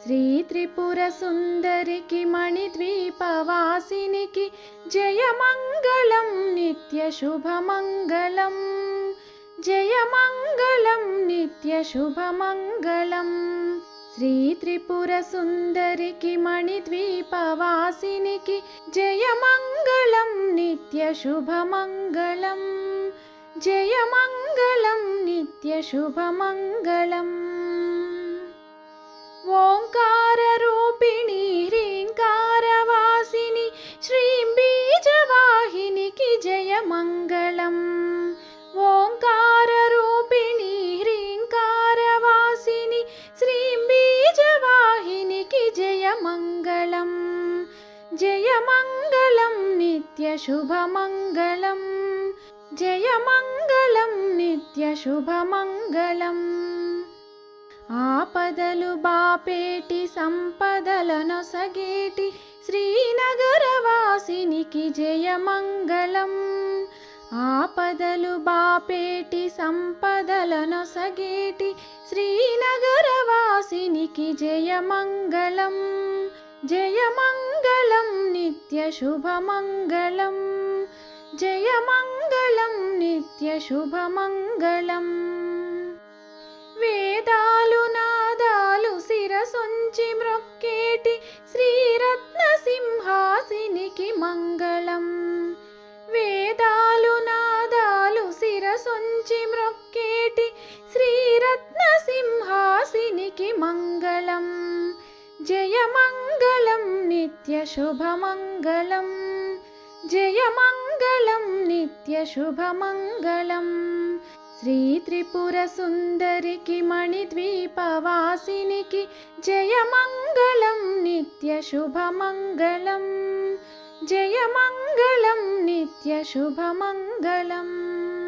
శ్రీ త్రిపుర సుందరికి మణిద్వీపవాసినికి జయమంగళం నిత్య శుభమంగళం. జయమంగళం నిత్య శుభమంగళం. శ్రీ త్రిపుర సుందరికి మణిద్వీపవాసినికి జయమంగళం నిత్య శుభమంగళం. జయమంగళం నిత్య శుభమంగళం. ఓంకార రూపిణి హ్రీంకారవాసిని శ్రీం బీజవాహినికి జయమంగళం. ఓంకార రూపిణి హ్రీంకారవాసిని శ్రీం బీజవాహినికి జయమంగళం. జయమంగళం నిత్య శుభమంగళం. జయమంగళం నిత్య శుభమంగళం. ఆపదలు బాపేటి సంపదలనొసగేటి శ్రీనగరవాసినికి జయమంగళం. ఆపదలు బాపేటి సంపదలనొసగేటి శ్రీనగరవాసినికి జయమంగళం. జయమంగళం నిత్య శుభమంగళం. జయమంగళం నిత్య శుభమంగళం. వేదాలు నాదాలు శిరసొంచి మ్రొక్కేటి శ్రీరత్న సింహాసినికి మంగళం. వేదాలు నాదాలు శిరసొంచి మ్రొక్కేటి శ్రీరత్న సింహాసినికి మంగళం. జయమంగళం నిత్య శుభమంగళం. జయమంగళం నిత్య శుభమంగళం. శ్రీ త్రిపుర సుందరికి మణిద్వీపవాసినికి జయమంగళం నిత్య శుభమంగళం. జయమంగళం నిత్య శుభమంగళం.